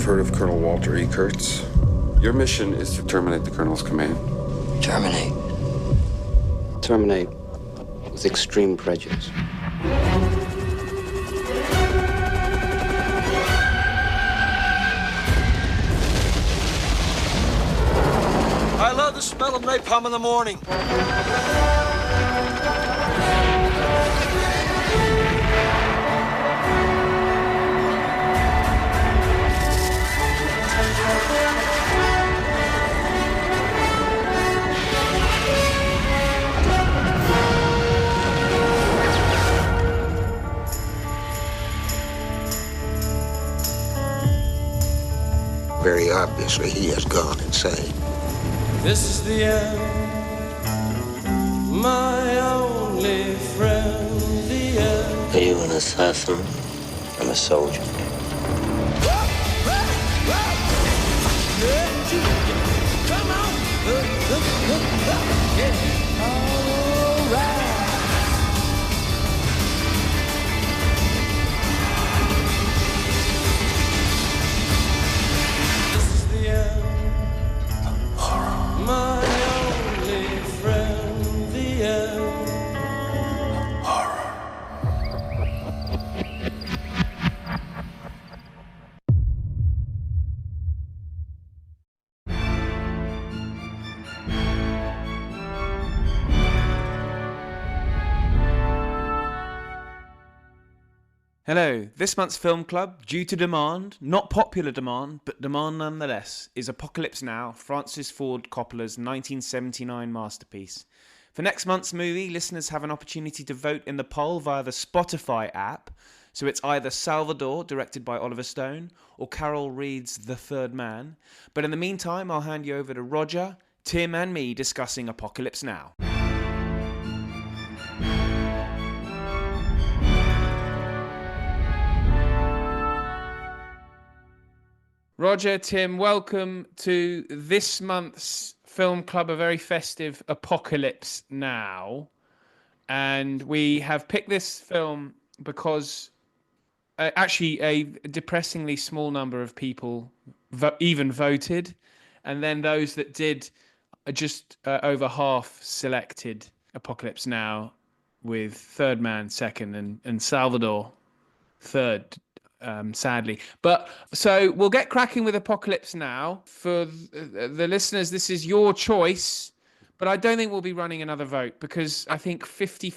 heard of Colonel Walter E. Kurtz. Your mission is to terminate the Colonel's command. Terminate. Terminate with extreme prejudice. I love the smell of napalm in the morning. Very obviously, he has gone insane. This is the end, my only friend, the end. Are you an assassin? I'm a soldier. Come on! Yeah. All right. This is the end. My only friend, the end. Horror. Hello, this month's film club, due to demand, not popular demand, but demand nonetheless, is Apocalypse Now, Francis Ford Coppola's 1979 masterpiece. For next month's movie, listeners have an opportunity to vote in the poll via the Spotify app, so it's either Salvador, directed by Oliver Stone, or Carol Reed's The Third Man. But in the meantime, I'll hand you over to Roger, Tim and me discussing Apocalypse Now. Roger, Tim, welcome to this month's film club, a very festive Apocalypse Now. And we have picked this film because actually a depressingly small number of people even voted. And then those that did, just over half selected Apocalypse Now, with Third Man second and Salvador third. Sadly. But so we'll get cracking with Apocalypse Now. For the listeners, this is your choice, but I don't think we'll be running another vote because I think 60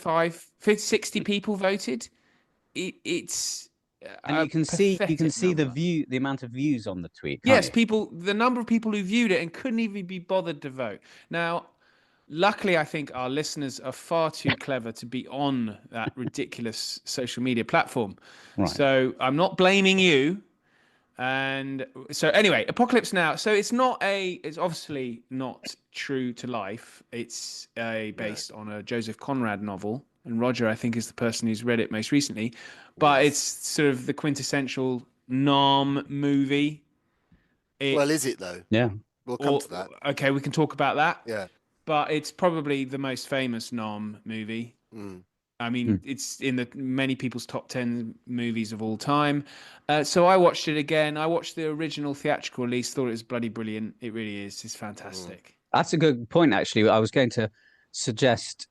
people voted. It's and you can see the amount of views on the tweet. Yes, the number of people who viewed it and couldn't even be bothered to vote. Now, luckily, I think our listeners are far too clever to be on that ridiculous social media platform. Right. So I'm not blaming you. And so anyway, Apocalypse Now. So it's obviously not true to life. It's based on a Joseph Conrad novel. And Roger, I think, is the person who's read it most recently. But it's sort of the quintessential Nam movie. Is it though? Yeah. We'll come to that. Okay, we can talk about that. Yeah. But it's probably the most famous Nam movie. Mm. I mean, it's in many people's top 10 movies of all time. So I watched it again. I watched the original theatrical release, thought it was bloody brilliant. It really is. It's fantastic. That's a good point, actually. I was going to suggest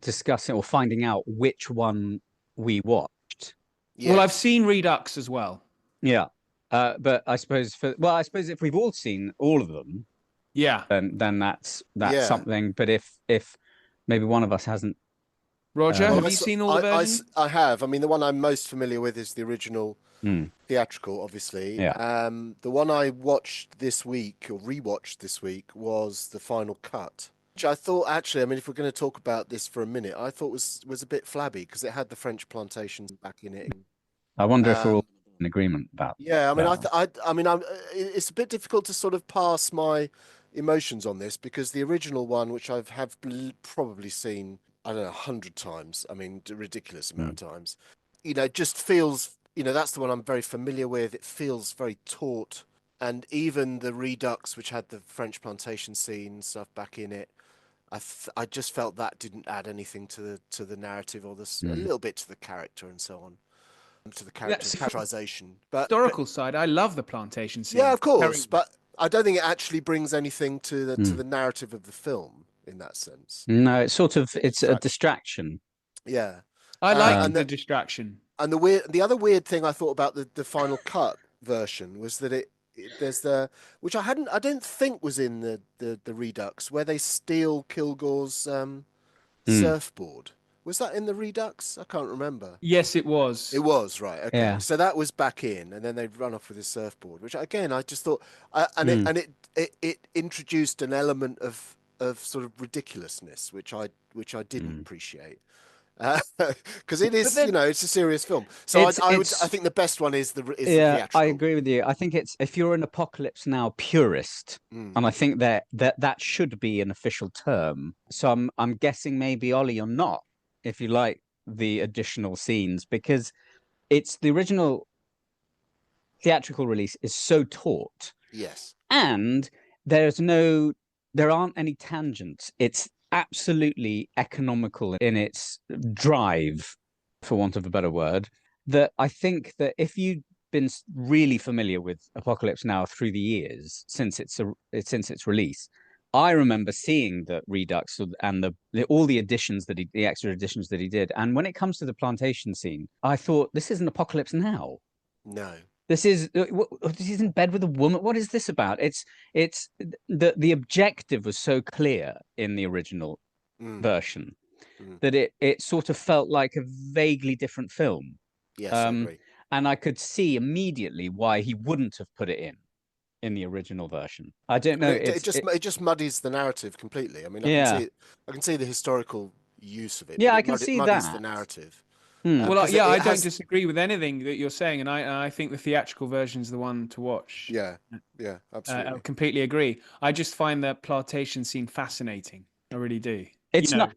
discussing or finding out which one we watched. Yeah. Well, I've seen Redux as well. Yeah. But I suppose if we've all seen all of them, yeah, then that's something. But if maybe one of us hasn't, Roger, have you seen all the versions? I have. I mean, the one I'm most familiar with is the original theatrical, obviously. Yeah. The one I watched this week or rewatched this week was the final cut, which I thought actually, I mean, if we're going to talk about this for a minute, I thought was a bit flabby because it had the French plantations back in it. I wonder if we're all in agreement about. Yeah, I mean, it's a bit difficult to sort of pass my emotions on this because the original one, which I have probably seen, I don't know, 100 times. I mean, a ridiculous amount of times. Just feels, that's the one I'm very familiar with. It feels very taut. And even the Redux, which had the French plantation scene stuff back in it, I just felt that didn't add anything to the narrative or a little bit to the character and so on. to the That's characterization. But historical side. I love the plantation scene. yeah, of course, Very- but I don't think it actually brings anything to Hmm. the narrative of the film in that sense. No, it's sort of It's it's a distraction. Yeah, I like and the distraction. the other weird thing I thought about the final cut version was that there's the which I don't think was in the Redux, where they steal Kilgore's Hmm. surfboard. Was that in the Redux? I can't remember. Yes, it was. It was, right. Okay. Yeah. So that was back in, and then they'd run off with his surfboard, which again I just thought, Hmm. it introduced an element of sort of ridiculousness, which I didn't appreciate. Because it is, then- it's a serious film. So I think the best one is the theatrical. I agree with you. I think it's, if you're an Apocalypse Now purist, and I think that should be an official term. So I'm guessing maybe, Ollie, you're not, if you like the additional scenes, because it's the original theatrical release is so taut. Yes. And there aren't any tangents. It's absolutely economical in its drive, for want of a better word, that I think that if you've been really familiar with Apocalypse Now through the years since its release, I remember seeing the Redux and all the additions the extra additions that he did. And when it comes to the plantation scene, I thought, this isn't Apocalypse Now. No. This is he's in bed with a woman. What is this about? It's the objective was so clear in the original version that it sort of felt like a vaguely different film. Yes, I agree. And I could see immediately why he wouldn't have put it in the original version. I don't know. It just muddies the narrative completely. I mean, I can see the historical use of it. Yeah, but I can see muddies that. the narrative. Well, because I it don't has- disagree with anything that you're saying, and I think the theatrical version's the one to watch. Yeah, I absolutely. completely agree. I just find the plantation scene fascinating. I really do. It's not.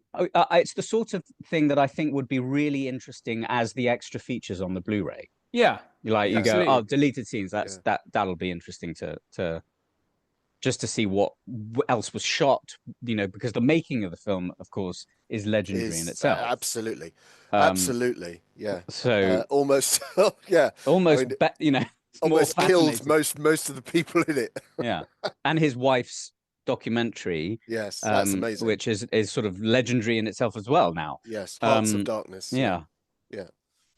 It's the sort of thing that I think would be really interesting as the extra features on the Blu-ray. Yeah. You go, absolutely. oh, deleted scenes. That'll be interesting to just to see what else was shot. Because the making of the film, of course, is legendary in itself. Absolutely, absolutely. Yeah. So almost, yeah. almost, almost killed most of the people in it. Yeah, and his wife's documentary. Yes, that's amazing. Which is sort of legendary in itself as well now. Yes, Hearts of Darkness. Yeah.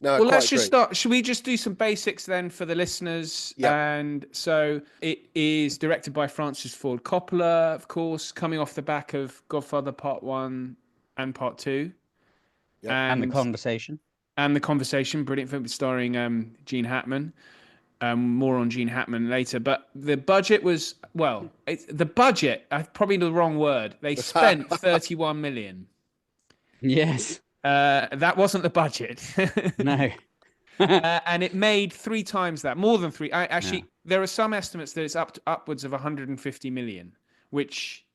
No, well, let's just start. Should we just do some basics then for the listeners? Yeah. And so it is directed by Francis Ford Coppola, of course, coming off the back of Godfather Part 1 and Part 2. Yep. And The Conversation. And The Conversation, brilliant film starring Gene Hackman. More on Gene Hackman later. But the budget was, probably the wrong word. They spent 31 million. Yes. That wasn't the budget. No. And it made 3 times that, more than 3. There are some estimates that it's upwards of 150 million, which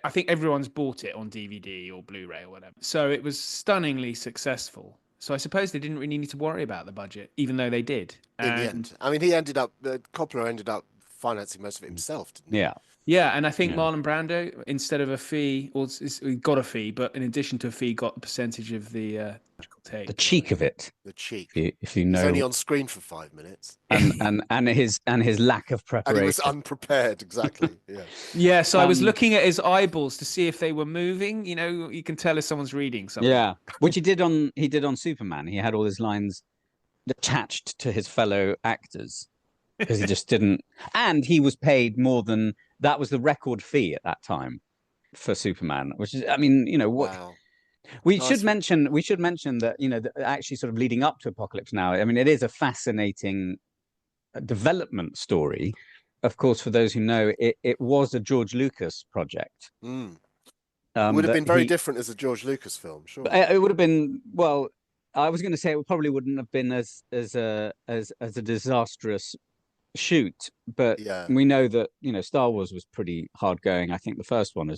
I think everyone's bought it on DVD or Blu-ray or whatever. So it was stunningly successful. So I suppose they didn't really need to worry about the budget, even though they did. In the end, I mean, Coppola ended up financing most of it himself, didn't he? Yeah. Yeah, and I think Marlon Brando, instead of a fee, he got a fee, but in addition to a fee, got a percentage of the take. The cheek of it. The cheek. If you know. He's only on screen for 5 minutes. And his lack of preparation. And he was unprepared, exactly. Yeah. Yeah, so I was looking at his eyeballs to see if they were moving. You can tell if someone's reading something. Yeah, which he did on Superman. He had all his lines attached to his fellow actors because he just didn't. And he was paid more than that was the record fee at that time for Superman, which is, I mean, what. Wow. We should mention that that actually sort of leading up to Apocalypse Now. I mean, it is a fascinating development story. Of course, for those who know, it was a George Lucas project. It would have been very different as a George Lucas film, sure. It would have been, well, I was going to say it probably wouldn't have been as a disastrous shoot, but we know that Star Wars was pretty hard going. I think the first one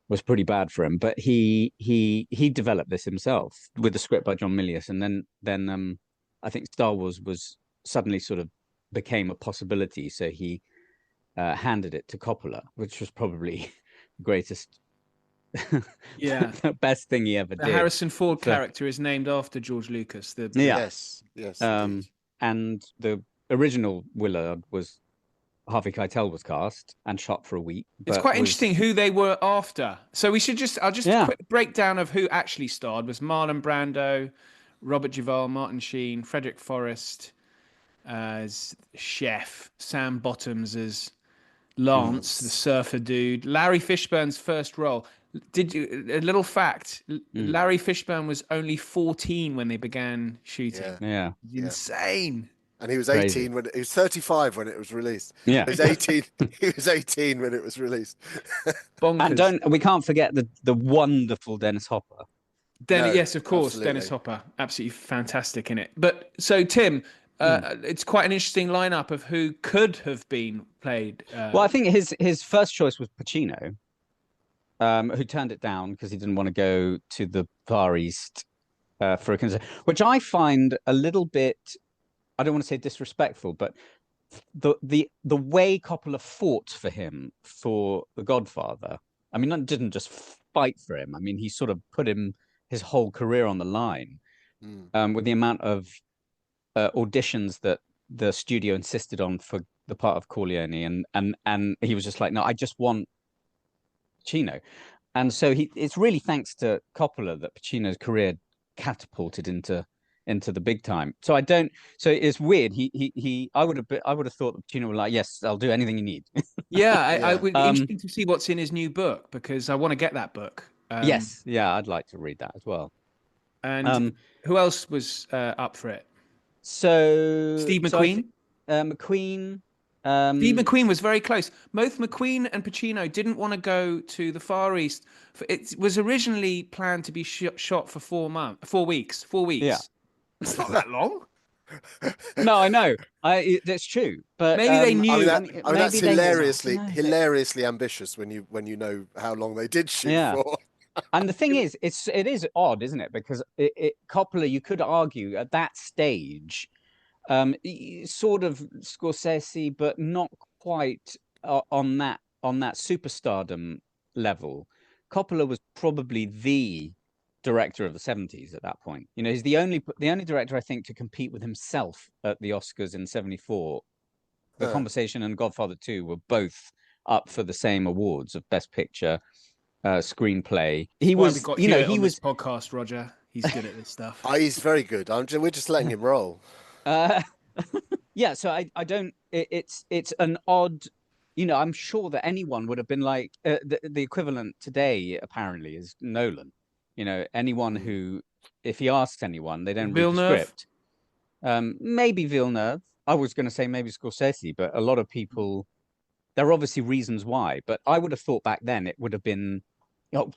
was pretty bad for him, but he developed this himself with the script by John Milius, and then I think Star Wars was suddenly sort of became a possibility, so he handed it to Coppola, which was probably the greatest Yeah. the best thing he ever The did. Harrison Ford So- character is named after George Lucas. Yeah. Yes, indeed. And the original Willard was Harvey Keitel was cast and shot for a week. It's But quite was, interesting who they were after. So I'll just Yeah. quick breakdown of who actually starred was Marlon Brando, Robert Duvall, Martin Sheen, Frederick Forrest as Chef, Sam Bottoms as Lance, the surfer dude. Larry Fishburne's first role. A little fact? Larry Fishburne was only 14 when they began shooting. Yeah. Insane. And he was Crazy. 18 when he was 35 when it was released. Yeah. He was 18. He was 18 when it was released. Bonkers. And we can't forget the wonderful Dennis Hopper. No, Yes, of course, absolutely. Dennis Hopper, absolutely fantastic in it. But so Tim, it's quite an interesting lineup of who could have been played. Well, I think his first choice was Pacino, who turned it down because he didn't want to go to the Far East for a concert, which I find a little bit, I don't want to say disrespectful, but the way Coppola fought for him for The Godfather, I mean, didn't just fight for him. I mean, he sort of put his whole career on the line with the amount of auditions that the studio insisted on for the part of Corleone, and he was just like, no, I just want Pacino. And so it's really thanks to Coppola that Pacino's career catapulted into the big time. So it's weird. I would have thought that Pacino was like, yes, I'll do anything you need. I would interesting to see what's in his new book because I want to get that book. Yes, yeah, I'd like to read that as well. And who else was up for it? So Steve McQueen. McQueen. Steve McQueen was very close. Both McQueen and Pacino didn't want to go to the Far East. It was originally planned to be shot for 4 weeks. 4 weeks. Yeah. It's not that long. No, I know. That's true. But maybe they knew. I mean, that's hilariously ambitious when you know how long they did shoot for. And the thing is, it is odd, isn't it? Because Coppola, you could argue at that stage, sort of Scorsese, but not quite on that superstardom level. Coppola was probably the director of the 70s at that point. You know, he's the only director, I think, to compete with himself at the Oscars in 74. The Conversation and Godfather 2 were both up for the same awards of Best Picture, screenplay. He was this podcast, Roger. He's good at this stuff. He's very good. We're just letting him roll. Yeah, so I don't. It's an odd. You know, I'm sure that anyone would have been like the equivalent today. Apparently, is Nolan. You know, anyone who, if he asks anyone, they don't read the script. Maybe Villeneuve. I was going to say maybe Scorsese, but a lot of people. There are obviously reasons why, but I would have thought back then it would have been, you know,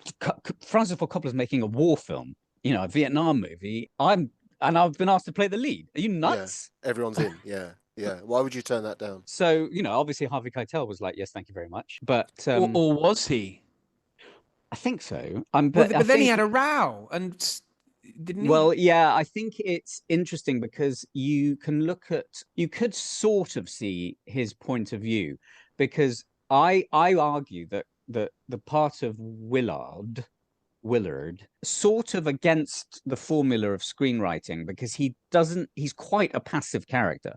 Francis Ford Coppola's making a war film, you know, a Vietnam movie. I've been asked to play the lead. Are you nuts? Yeah, everyone's in. Yeah. Why would you turn that down? So, you know, obviously Harvey Keitel was like, yes, thank you very much. But or was he? I think so. But then he had a row and didn't he? Well, yeah, I think it's interesting because you could sort of see his point of view, because I argue that the part of Willard sort of against the formula of screenwriting, because he's quite a passive character.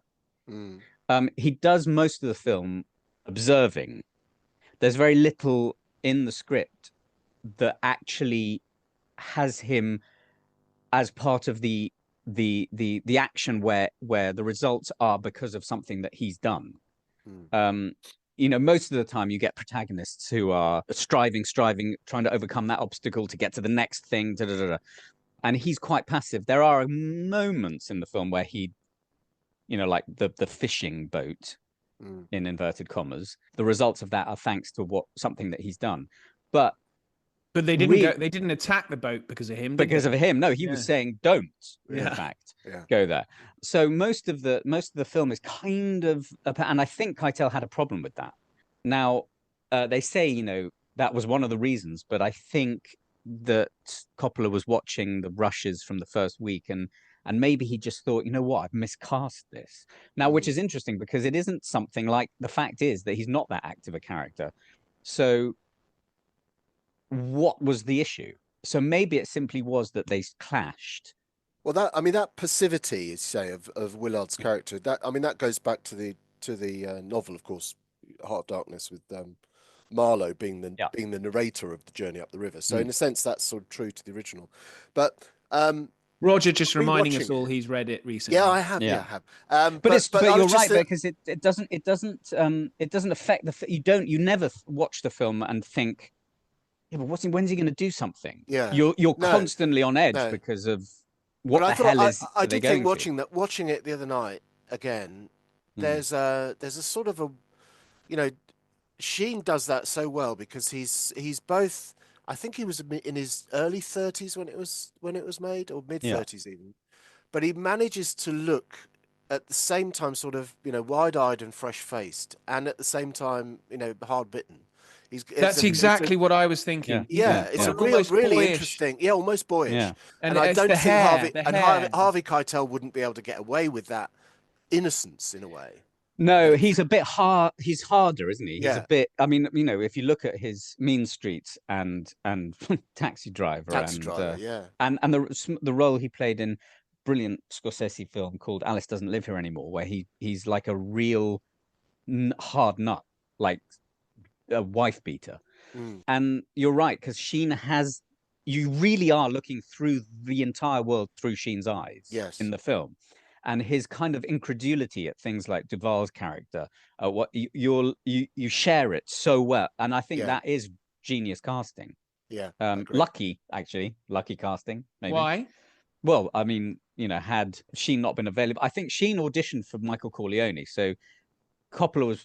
He does most of the film observing. There's very little in the script that actually has him as part of the action where the results are because of something that he's done. You know, most of the time you get protagonists who are striving, trying to overcome that obstacle to get to the next thing, and he's quite passive. There are moments in the film where he, you know, like the fishing boat, in inverted commas, the results of that are thanks to something that he's done. But they didn't they didn't attack the boat because of him. Because of him. No, he was saying don't, in fact, go there. So most of the film is kind of, and I think Keitel had a problem with that. Now, they say, you know, that was one of the reasons, but I think that Coppola was watching the rushes from the first week and maybe he just thought, you know what, I've miscast this. Now, which is interesting because it isn't something like, the fact is that he's not that active a character. So what was the issue. So maybe it simply was that they clashed. Well, that passivity, is say, of Willard's character. That goes back to the novel, of course, Heart of Darkness, with Marlowe being the narrator of the journey up the river. So in a sense, that's sort of true to the original. But Roger just reminding us rewatching all he's read it recently. yeah, I have. Yeah, I have. But I you're was just right, because it doesn't affect you never watch the film and think, yeah, but when's he going to do something? Yeah. You're No, constantly on edge no. because of what But the hell is I they did think going to? watching it the other night again. There's a sort of a, you know, Sheen does that so well because he's both. I think he was in his early 30s when it was made, or mid 30s even. But he manages to look at the same time sort of, wide-eyed and fresh-faced, and at the same time, hard-bitten. That's exactly what I was thinking. Yeah, it's a really interesting, almost boyish. Yeah. And I don't think Harvey Keitel wouldn't be able to get away with that innocence in a way. No, he's a bit hard. He's harder, isn't he? He's a bit. I mean, if you look at his Mean Streets and Taxi Driver, and the role he played in brilliant Scorsese film called Alice Doesn't Live Here Anymore, where he's like a real hard nut, like a wife beater. And you're right, because Sheen you really are looking through the entire world through Sheen's eyes in the film. And his kind of incredulity at things like Duvall's character, what you share it so well, and I think that is genius casting. Yeah, lucky casting. Maybe. Why? Well, I mean, had Sheen not been available, I think Sheen auditioned for Michael Corleone, so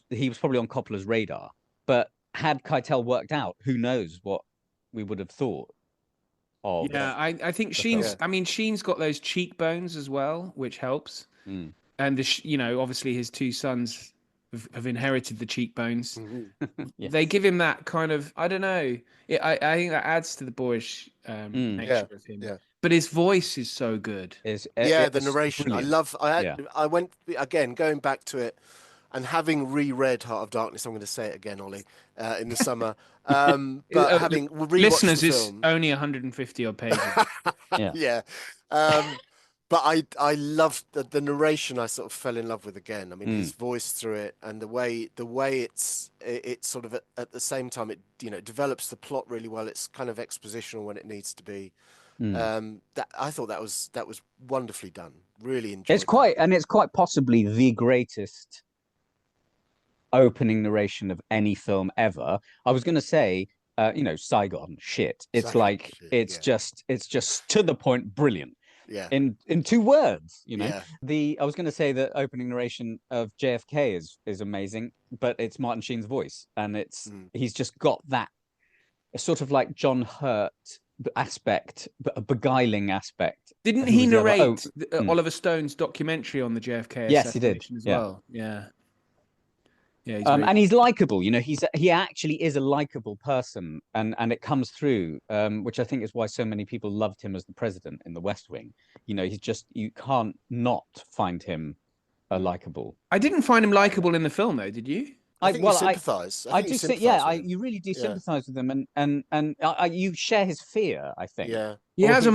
he was probably on Coppola's radar. But had Keitel worked out, who knows what we would have thought. I think Sheen's got those cheekbones as well, which helps. And obviously his two sons have inherited the cheekbones. They give him that kind of, I don't know. I think that adds to the boyish nature of him. Yeah. But his voice is so good. The narration. Brilliant. I went again, going back to it. And having reread Heart of Darkness, I'm going to say it again, Ollie, in the summer. But having rewatched listeners, the film, it's only 150 odd pages. But I loved the narration. I sort of fell in love with again. I mean, his voice through it, and the way it's sort of at the same time it develops the plot really well. It's kind of expositional when it needs to be. I thought that was wonderfully done. Really enjoyed. It's quite possibly the greatest opening narration of any film ever. I was going to say, Saigon shit. It's just to the point, brilliant. Yeah. In 2 words, I was going to say that opening narration of JFK is amazing, but it's Martin Sheen's voice, and he's just got that sort of like John Hurt aspect, but a beguiling aspect. Didn't he narrate Oliver Stone's documentary on the JFK assassination as well? Yeah. Yeah, and he's likable. He actually is a likable person, and it comes through, which I think is why so many people loved him as the president in The West Wing. You can't not find him likable. I didn't find him likable in the film, though. Did you? I think you sympathise. I do. You really do sympathise with him, and you share his fear. I think. Yeah. He has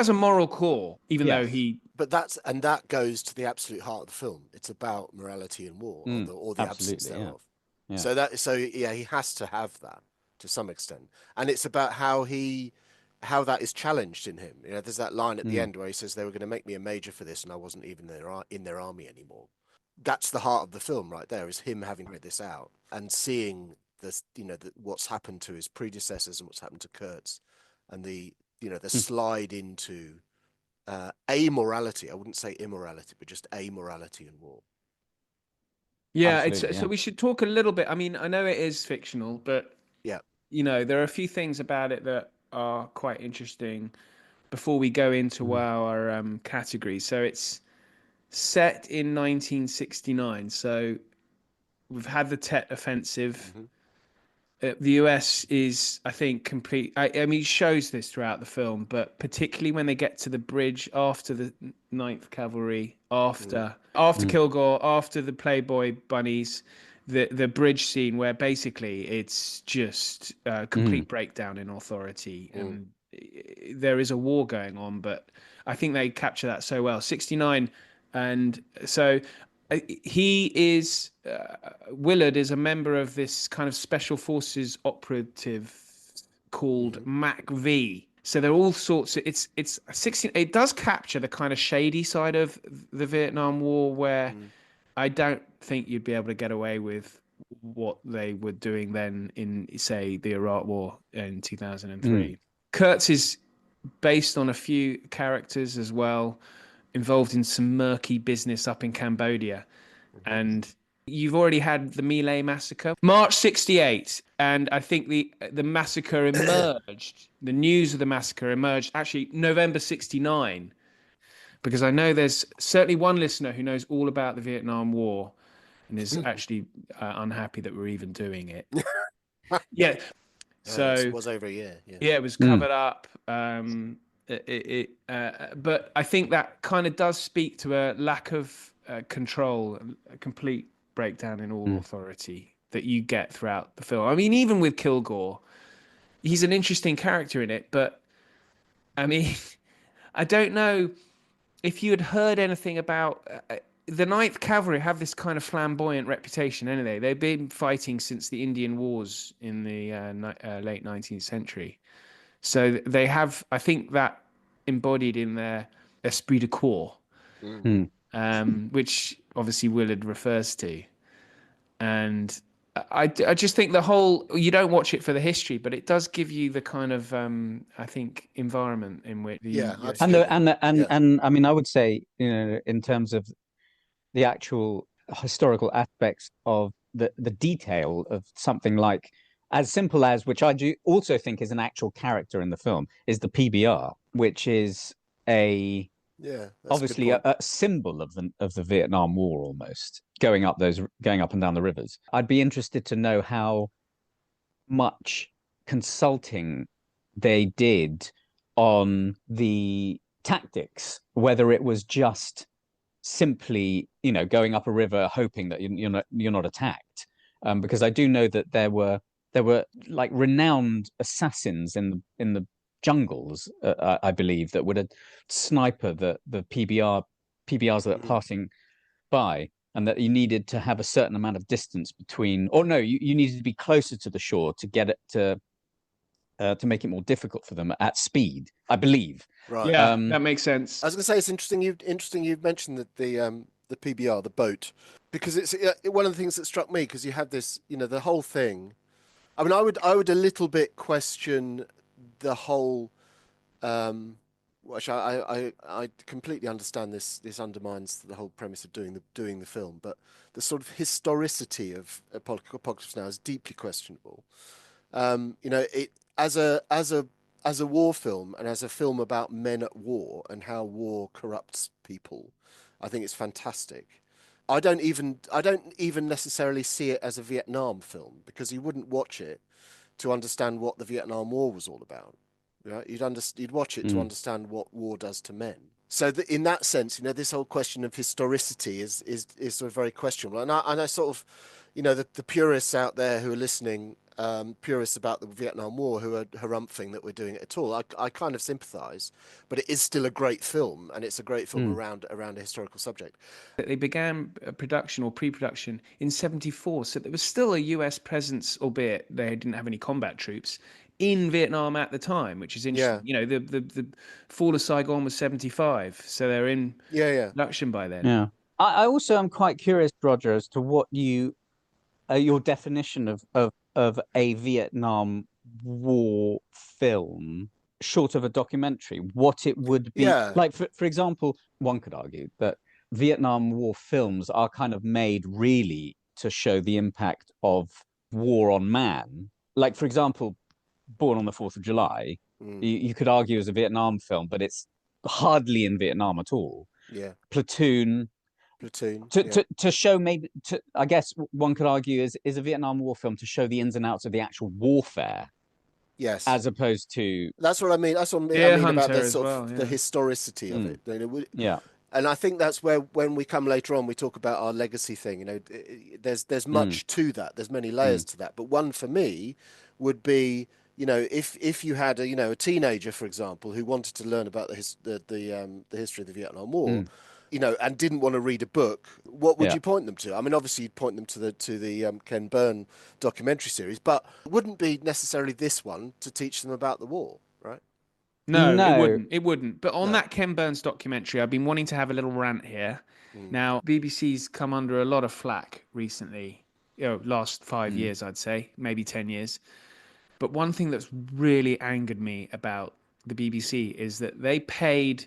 a moral core, even though he. But that goes to the absolute heart of the film. It's about morality and war, or the absence thereof. Yeah. So he has to have that to some extent, and it's about how that is challenged in him. There's that line at the end where he says they were going to make me a major for this, and I wasn't even in their army anymore. That's the heart of the film right there, is him having read this out and seeing this, what's happened to his predecessors and what's happened to Kurtz, and the slide into amorality. I wouldn't say immorality, but just amorality in war. Yeah, so we should talk a little bit. I mean, I know it is fictional, but there are a few things about it that are quite interesting before we go into our categories. So it's set in 1969. So we've had the Tet Offensive. The US is, I think, complete. I mean, it shows this throughout the film, but particularly when they get to the bridge after the 9th Cavalry, after Kilgore, after the Playboy Bunnies, the bridge scene where basically it's just a complete breakdown in authority, and there is a war going on, but I think they capture that so well. 69, and so he is Willard is a member of this kind of special forces operative called MAC-V. So there are all sorts of, it's 16. It does capture the kind of shady side of the Vietnam War, where I don't think you'd be able to get away with what they were doing then in, say, the Iraq War in 2003. Kurtz is based on a few characters as well, involved in some murky business up in Cambodia. And you've already had the My Lai massacre, March 68, and I think the massacre emerged, the news of the massacre emerged actually November 69, because I know there's certainly one listener who knows all about the Vietnam War and is actually unhappy that we're even doing it. Yeah. So it was over a year. yeah, it was covered up. But I think that kind of does speak to a lack of control, a complete breakdown in all authority that you get throughout the film. I mean, even with Kilgore, he's an interesting character in it, but I mean, I don't know if you had heard anything about the Ninth Cavalry have this kind of flamboyant reputation anyway. They've been fighting since the Indian Wars in the late 19th century. So they have, I think, that embodied in their esprit de corps, which obviously Willard refers to. And I just think the whole, you don't watch it for the history, but it does give you the kind of, I think, environment in which absolutely. And I mean, I would say, in terms of the actual historical aspects of the detail of something like, as simple as, which I do also think is an actual character in the film, is the PBR, which is obviously a symbol of the Vietnam War, almost going up and down the rivers. I'd be interested to know how much consulting they did on the tactics, whether it was just simply, going up a river hoping that you're not attacked, because I do know that there were like renowned assassins in the jungles, I believe, that would sniper the PBRs that are passing by, and that you needed to have a certain amount of distance between, or no, you needed to be closer to the shore to get it to make it more difficult for them at speed, I believe. Right. Yeah, that makes sense. I was going to say, it's interesting. You've mentioned that the PBR, the boat, because it's one of the things that struck me, because you have this, the whole thing. I mean, I would a little bit question the whole, which I completely understand this undermines the whole premise of doing the film, but the sort of historicity of Apocalypse Now is deeply questionable. It as a war film and as a film about men at war and how war corrupts people, I think it's fantastic. I don't even necessarily see it as a Vietnam film, because you wouldn't watch it to understand what the Vietnam War was all about. Right? You'd watch it to understand what war does to men. So in that sense, this whole question of historicity is sort of very questionable. And I sort of, the purists out there who are listening, purists about the Vietnam War, who are harumphing that we're doing it at all, I kind of sympathise, but it is still a great film, and it's a great film around a historical subject. They began production or pre-production in 74, so there was still a US presence, albeit they didn't have any combat troops, in Vietnam at the time, which is interesting. Yeah. The fall of Saigon was 75, so they're in production by then. Yeah. I also am quite curious, Roger, as to what your definition of a Vietnam War film, short of a documentary, what it would be. Like, for example, one could argue that Vietnam War films are kind of made really to show the impact of war on man. Like, for example, Born on the 4th of July, you could argue is a Vietnam film, but it's hardly in Vietnam at all. Yeah. Platoon. To show, maybe, I guess one could argue is a Vietnam War film to show the ins and outs of the actual warfare. Yes. As opposed to. That's what I mean. That's what I mean about the sort of the historicity of it. And I think that's where, when we come later on, we talk about our legacy thing. There's much to that. There's many layers to that. But one for me would be, if you had a teenager, for example, who wanted to learn about the history of the Vietnam War, and didn't want to read a book, what would you point them to? I mean, obviously you'd point them to the Ken Burn documentary series, but it wouldn't be necessarily this one to teach them about the war, right? No, No. it wouldn't. It wouldn't. But on that Ken Burns documentary, I've been wanting to have a little rant here. Now, BBC's come under a lot of flack recently. Last 5 years, I'd say, maybe 10 years. But one thing that's really angered me about the BBC is that they paid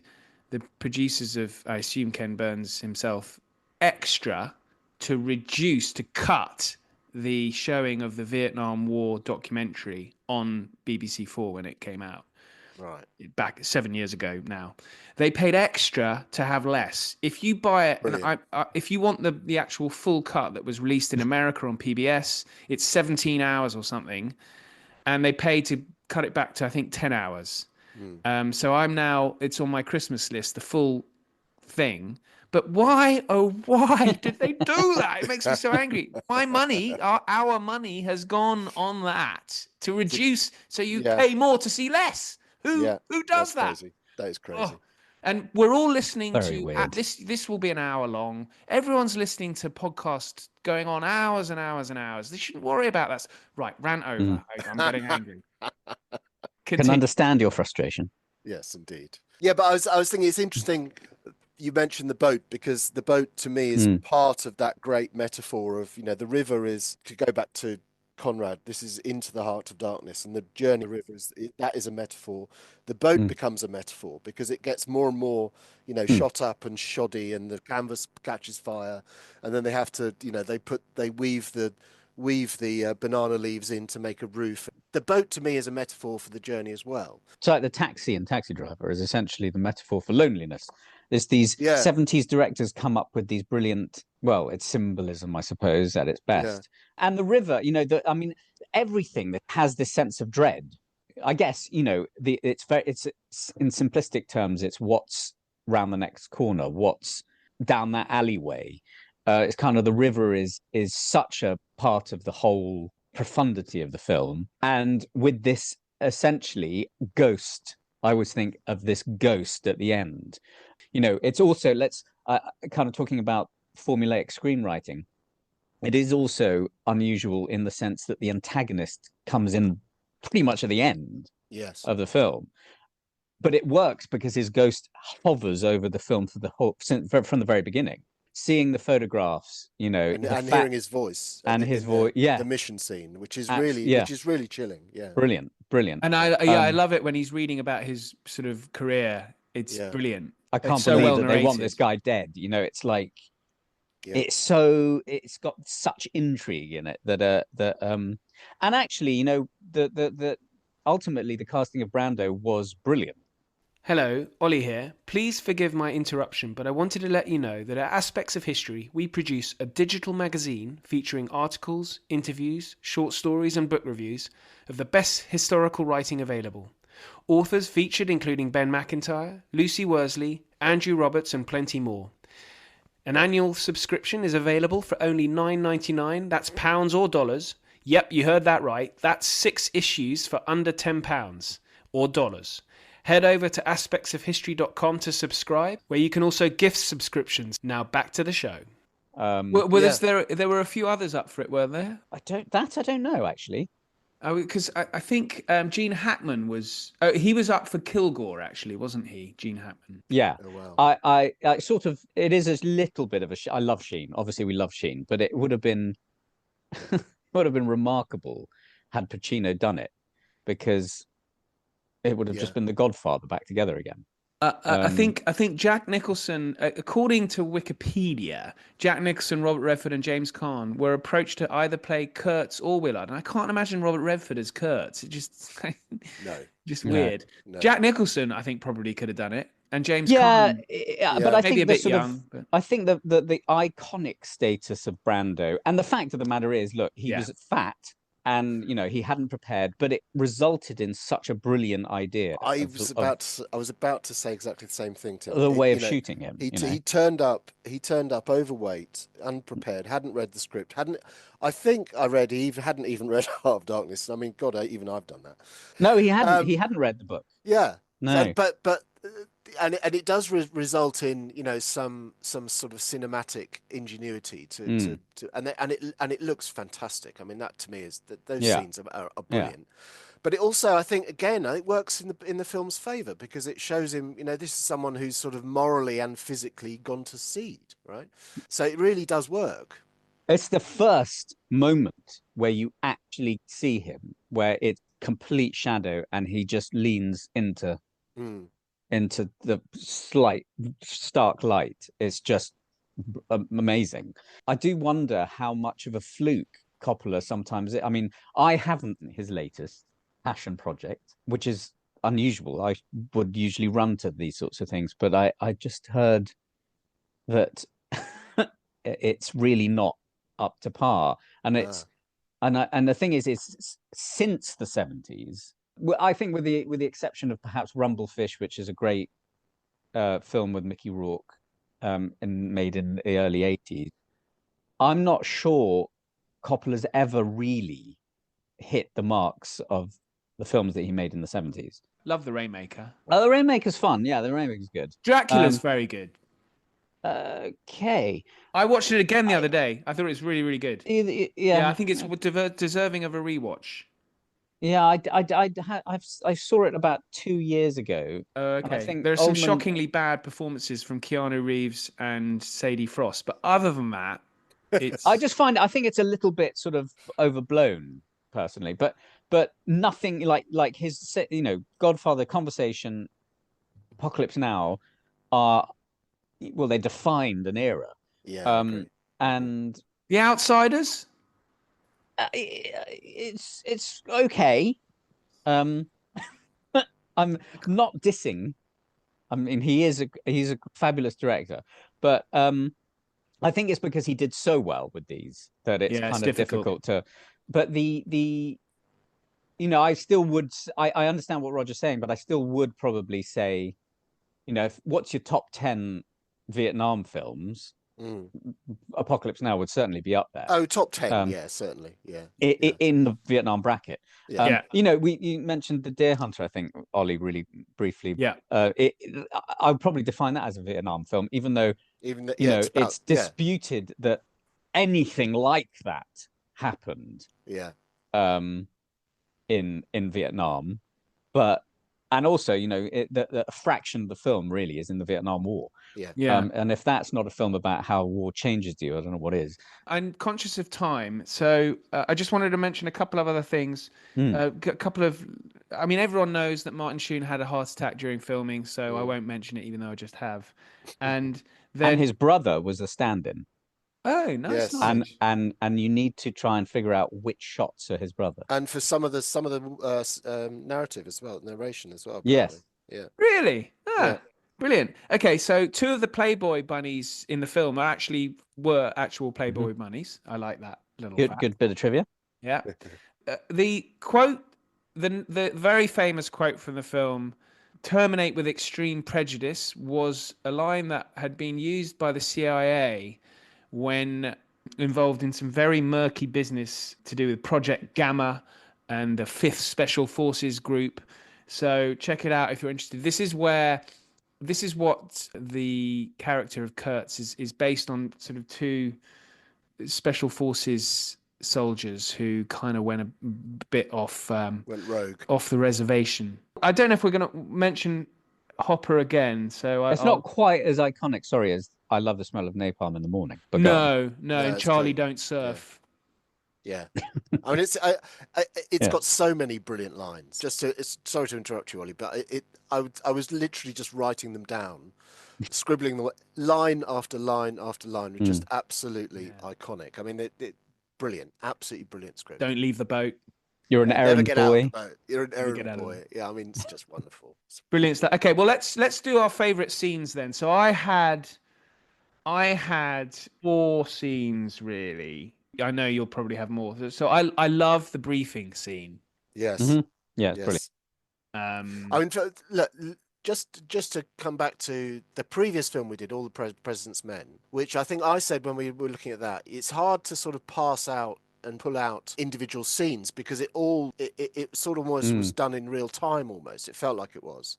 the producers of, I assume Ken Burns himself, extra to cut the showing of the Vietnam War documentary on BBC4 when it came out. Right. Back 7 years ago now. They paid extra to have less. If you buy it, and if you want the actual full cut that was released in America on PBS, it's 17 hours or something. And they paid to cut it back to, I think, 10 hours. So it's on my Christmas list, the full thing. But why did they do that? It makes me so angry. My money, our money has gone on that to reduce, so you pay more to see less. Who does that? Crazy. That is crazy. Oh. And we're all listening Very weird. This will be an hour long. Everyone's listening to podcasts going on hours and hours and hours. They shouldn't worry about that. Right, rant over. I'm getting angry. Can understand your frustration. Yes, indeed. Yeah, but I was thinking it's interesting you mentioned the boat, because the boat to me is part of that great metaphor of, the river is, to go back to Conrad, this is into the heart of darkness, and the journey river that is a metaphor. The boat becomes a metaphor because it gets more and more, shot up and shoddy, and the canvas catches fire, and then they have to, they weave the banana leaves in to make a roof. The boat to me is a metaphor for the journey as well. So like the taxi and Taxi Driver is essentially the metaphor for loneliness. There's these 70s directors come up with these brilliant, well, it's symbolism, I suppose, at its best. Yeah. And the river, everything that has this sense of dread, I guess, it's in simplistic terms, it's what's round the next corner, what's down that alleyway. It's kind of, the river is such a part of the whole profundity of the film. And with this essentially ghost, I always think of this ghost at the end. It's also, kind of talking about formulaic screenwriting. It is also unusual in the sense that the antagonist comes in pretty much at the end of the film. But it works because his ghost hovers over the film from the very beginning. Seeing the photographs, and hearing his voice, and his voice, the mission scene, which is really chilling, brilliant. And I love it when he's reading about his sort of career. It's brilliant. I can't believe that they want this guy dead. It's like, it's got such intrigue in it and actually, the ultimately the casting of Brando was brilliant. Hello, Ollie here. Please forgive my interruption, but I wanted to let you know that at Aspects of History, we produce a digital magazine featuring articles, interviews, short stories and book reviews of the best historical writing available. Authors featured including Ben McIntyre, Lucy Worsley, Andrew Roberts and plenty more. An annual subscription is available for only $9.99, that's pounds or dollars. Yep, you heard that right. That's 6 issues for under £10 or dollars. Head over to aspectsofhistory.com to subscribe, where you can also gift subscriptions. Now back to the show. There were a few others up for it, weren't there? I don't know actually. Because I think Gene Hackman was. He was up for Kilgore, actually, wasn't he? Gene Hackman. Yeah. Oh, wow. I sort of. It is a little bit of a. I love Sheen. Obviously, we love Sheen, but it would have been remarkable had Pacino done it, because it would have just been The Godfather back together again. I think Jack Nicholson, according to Wikipedia, Jack Nicholson, Robert Redford, and James Caan were approached to either play Kurtz or Willard, and I can't imagine Robert Redford as Kurtz. It just weird. No. Jack Nicholson, I think, probably could have done it, and James Caan, but I maybe think a bit young. But I think the iconic status of Brando, and the fact of the matter is, look, he was fat and he hadn't prepared, but it resulted in such a brilliant idea I was about to say exactly the same thing, Tim. the way of shooting him. He turned up overweight, unprepared, hadn't read the script, hadn't. I think I read he hadn't even read Heart of Darkness. I mean, God, even I've done that. No, he hadn't. He hadn't read the book. Yeah, no, but and it does result in some sort of cinematic ingenuity to and it looks fantastic. I mean, that to me is that those scenes are brilliant. But it also, I think, again, it works in the film's favor because it shows him, this is someone who's sort of morally and physically gone to seed, right? So it really does work. It's the first moment where you actually see him, where it's complete shadow, and he just leans into the slight stark light. It's just amazing. I do wonder how much of a fluke Coppola sometimes. I mean, I haven't his latest passion project, which is unusual. I would usually run to these sorts of things, but I just heard that it's really not up to par, and it's and the thing is, it's since the 70s. I think with the exception of perhaps Rumblefish, which is a great film with Mickey Rourke, and made in the early 80s. I'm not sure Coppola's ever really hit the marks of the films that he made in the 70s. Love The Rainmaker. Oh, The Rainmaker's fun. Yeah, The Rainmaker's good. Dracula's very good. Okay. I watched it again the other day. I thought it was really, really good. Yeah, I think it's deserving of a rewatch. Yeah, I saw it about 2 years ago. Okay. I think there are some shockingly bad performances from Keanu Reeves and Sadie Frost, but other than that, it's. I think it's a little bit sort of overblown, personally, but nothing like his Godfather, Conversation, Apocalypse Now they defined an era. Yeah. And The Outsiders. It's okay. I'm not dissing. I mean, he's a fabulous director, but I think it's because he did so well with these that it's kind of difficult to. But I still would. I understand what Roger's saying, but I still would probably say, what's your top 10 Vietnam films? Apocalypse Now would certainly be up there. Oh, top 10, yeah, certainly, yeah. In the Vietnam bracket. Yeah. You mentioned The Deer Hunter, I think, Ollie, really briefly. Yeah. I would probably define that as a Vietnam film, even though it's disputed that anything like that happened. Yeah. In Vietnam, and also, a fraction of the film really is in the Vietnam War. Yeah. And if that's not a film about how war changes you, I don't know what is. I'm conscious of time, so I just wanted to mention a couple of other things. I mean, everyone knows that Martin Sheen had a heart attack during filming, so I won't mention it, even though I just have. And then his brother was a stand-in. Oh, nice. Yes. And you need to try and figure out which shots are his brother. And for some of the narrative as well, narration as well. Apparently. Yes. Yeah. Really? Brilliant. Okay, so 2 of the Playboy bunnies in the film were actual Playboy bunnies. I like that little fact. Good bit of trivia. Yeah. The quote, the very famous quote from the film, "Terminate with extreme prejudice," was a line that had been used by the CIA when involved in some very murky business to do with Project Gamma and the 5th Special Forces Group. So check it out if you're interested. This is what the character of Kurtz is based on, sort of 2 Special Forces soldiers who kind of went a bit went rogue off the reservation. I don't know if we're going to mention Hopper again, so it's not quite as iconic, as I Love the Smell of Napalm in the Morning. But no, and Charlie Don't Surf. Yeah. I mean, it's got so many brilliant lines. Sorry to interrupt you, Ollie, but I was literally just writing them down, scribbling them line after line after line, which just absolutely iconic. I mean, brilliant, absolutely brilliant script. Don't leave the boat. You're an errand boy. You're an errand boy. Yeah, I mean, it's just wonderful. Brilliant stuff. Okay, well, let's do our favorite scenes then. So I had 4 scenes really I know you'll probably have more. So I love the briefing scene. Yes. Mhm. Yeah, it's brilliant. Yes. I mean, look, just to come back to the previous film we did, All the President's Men, which I think I said when we were looking at that, it's hard to sort of pass out and pull out individual scenes because it sort of almost was done in real time almost. It felt like it was.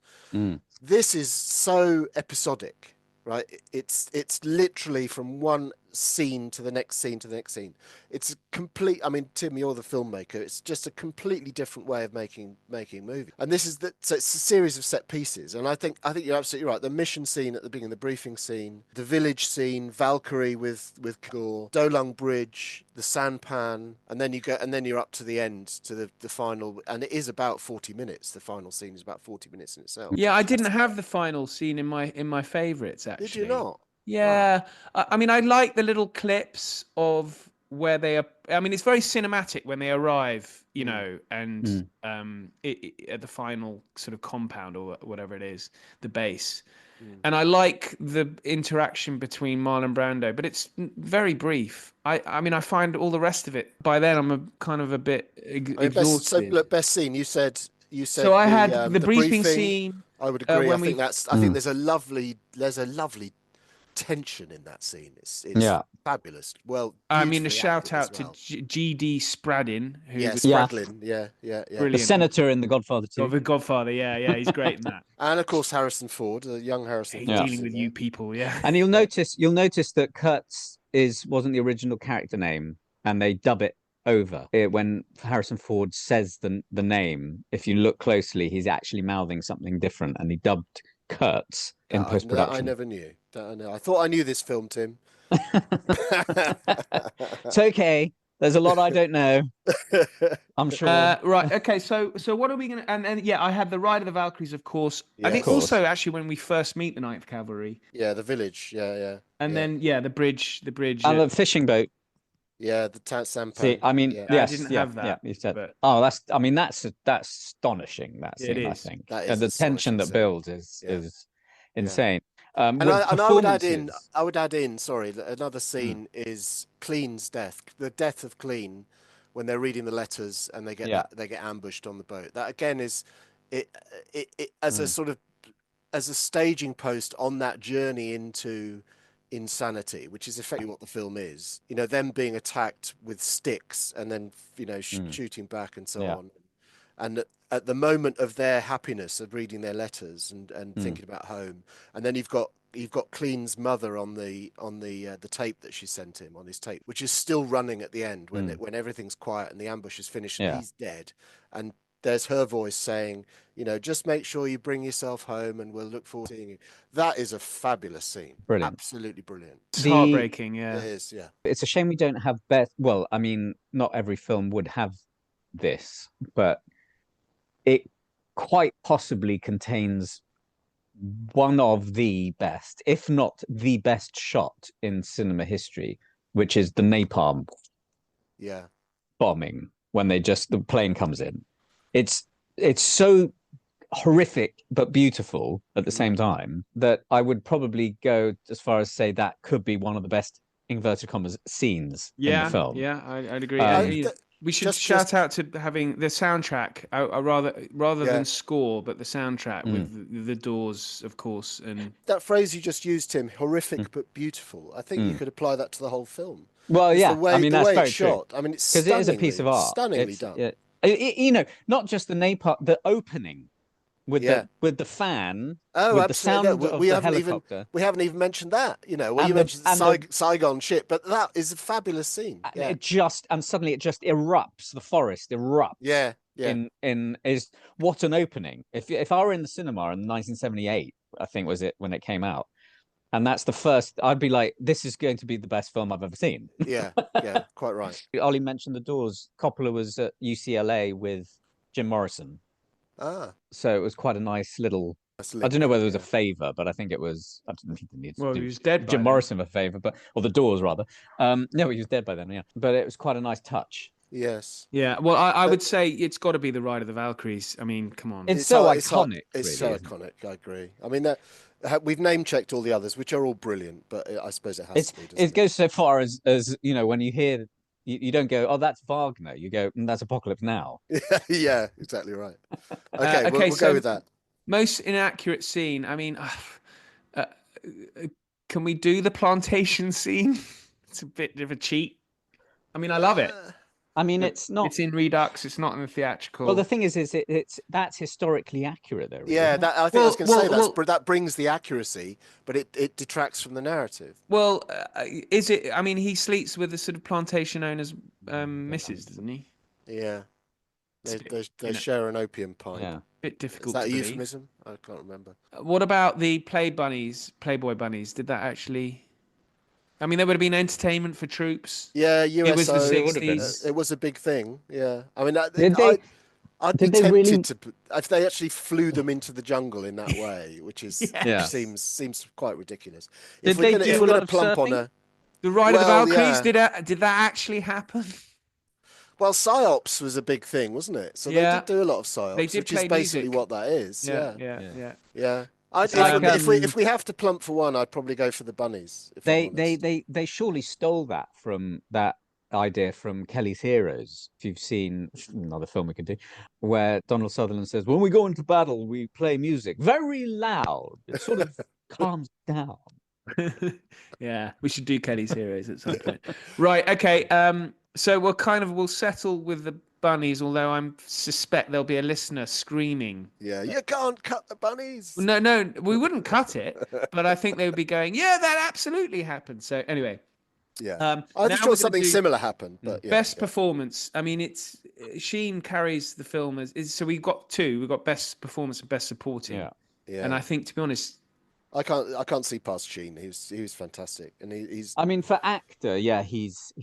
This is so episodic, right? It's literally from one scene to the next scene to the next scene. It's a complete. I mean, Tim, you're the filmmaker. It's just a completely different way of making a movie. And this is so it's a series of set pieces. And I think you're absolutely right. The mission scene at the beginning, the briefing scene, the village scene, Valkyrie with Gore, Dolung Bridge, the sampan, and then you're up to the end to the final. And it is about 40 minutes. The final scene is about 40 minutes in itself. Yeah, I didn't have the final scene in my favorites actually. Did you not? Yeah, I mean, I like the little clips of where they are. I mean, it's very cinematic when they arrive, you know, and at the final sort of compound or whatever it is, the base. And I like the interaction between Marlon Brando, but it's very brief. I mean, I find all the rest of it by then I'm kind of a bit exhausted. Best scene. You said. So I had the briefing scene. I would agree. I think I think there's a lovely tension in that scene. It's fabulous. Well, I mean, a shout out to G.D. Spradlin, who was Spradlin, yeah, brilliant. The senator in The Godfather 2. Oh, The Godfather, yeah, he's great in that. And of course, Harrison Ford, young Harrison Ford, dealing with you people, yeah. And you'll notice that Kurtz wasn't the original character name, and they dub it over when Harrison Ford says the name. If you look closely, he's actually mouthing something different, and he dubbed Kurtz in post-production. I never knew. I thought I knew this film, Tim. It's okay. There's a lot I don't know. I'm sure. Right. Okay. So what are we gonna? And yeah, I had the Ride of the Valkyries, of course. Yeah, I think also actually when we first meet the Ninth Cavalry. Yeah, the village. Yeah. And then the bridge. And the fishing boat. Yeah, the sampan. See, I mean, yes, I didn't have that. Yeah, you said. But... Oh, that's astonishing. That scene, it I is. think, That is and the tension that builds is insane. And I would add in. Sorry, another scene is Clean's death. The death of Clean, when they're reading the letters and they get ambushed on the boat. That again is it as a sort of as a staging post on that journey into insanity, which is effectively what the film is. You know, them being attacked with sticks and then shooting back and so on. And at the moment of their happiness of reading their letters and thinking about home, and then you've got Clean's mother on the tape that she sent him, on his tape, which is still running at the end when everything's quiet and the ambush is finished and he's dead, and there's her voice saying, you know, just make sure you bring yourself home and we'll look forward to seeing you. That is a fabulous scene. Brilliant. Absolutely brilliant. It's heartbreaking, yeah. It is, yeah. It's a shame we don't have well, I mean, not every film would have this, but it quite possibly contains one of the best, if not the best shot in cinema history, which is the napalm bombing when the plane comes in. It's so horrific but beautiful at the same time that I would probably go as far as say that could be one of the best inverted commas scenes in the film. Yeah, I'd agree. We should shout out to having the soundtrack, rather than score, but the soundtrack with the Doors, of course. And that phrase you just used, Tim, horrific but beautiful. I think you could apply that to the whole film. Well, it's yeah, I mean that's very true. I mean, it's because it is a piece of art, stunningly done. Yeah. You know, not just the napalm, the opening with the fan, with the sound of the helicopter. We haven't even mentioned that. You know, you mentioned Saigon shit, but that is a fabulous scene. Yeah. Suddenly it just erupts. The forest erupts. Yeah. Is what an opening. If I were in the cinema in 1978, I think was it when it came out, and that's the first, I'd be like, this is going to be the best film I've ever seen. Yeah, quite right. Ollie mentioned The Doors. Coppola was at UCLA with Jim Morrison. So it was quite a nice little. I don't know whether it was a favor, but I think it was. I don't think he needs to do he was dead. Jim Morrison a favor, or The Doors rather. No, he was dead by then. Yeah, but it was quite a nice touch. Yes. Yeah. Well, I would say it's got to be The Ride of the Valkyries. I mean, come on. It's so iconic. It's so iconic. I agree. I mean that. We've name checked all the others, which are all brilliant, but I suppose it has to be. It goes so far as you know, when you hear You don't go, oh, that's Wagner. You go, that's Apocalypse Now. Yeah, exactly right. Okay, Okay, we'll so go with that. most inaccurate scene. I mean, uh, can we do the plantation scene? It's a bit of a cheat. I mean, I love it. I mean, But it's not. It's in Redux. It's not in the theatrical. Well, the thing is it's that's historically accurate, though. Really, Yeah, isn't it? that I think I was going to say well, that brings the accuracy, but it detracts from the narrative. Well, is it? I mean, he sleeps with the sort of plantation owner's missus, doesn't he? Yeah, It's a bit, they share an opium pipe. Yeah. bit Is difficult that to a believe. euphemism? I can't remember. What about the Playboy bunnies? Did that actually? I mean, there would have been entertainment for troops. Yeah, It was the USO. would have been. 60s. It was a big thing. Yeah, I mean, Did they? I'd be Did they tempted really? to if they actually flew them into the jungle in that way, which is Yeah. Yeah. seems quite ridiculous. Did they If do we're a lot gonna of plump on surfing? a The Ride of the Well, Valkyries. yeah. Did that actually happen? well, psyops was a big thing, wasn't it? So they Yeah. did do a lot of They psyops, did which is play basically music. what that is. Yeah, Yeah. yeah. It's like, If we have to plump for one, I'd probably go for the bunnies. If I'm honest. They surely stole that from that idea from Kelly's Heroes. If you've seen another film we could do, where Donald Sutherland says, "When we go into battle, we play music very loud. It sort of calms down." Yeah, we should do Kelly's Heroes at some point. Right. Okay. So we'll settle with the bunnies, although I suspect there'll be a listener screaming. Yeah, you can't cut the bunnies. No, we wouldn't cut it, but I think they would be going, yeah, that absolutely happened. So anyway, Yeah, now I'm we're sure gonna something do similar happened, but yeah, best yeah. performance. I mean, it's Sheen carries the film so we've got two. We've got best performance and best supporting. Yeah. Yeah. And I think, to be honest, I can't see past Sheen. He was fantastic, and he's I mean, for actor, yeah, he's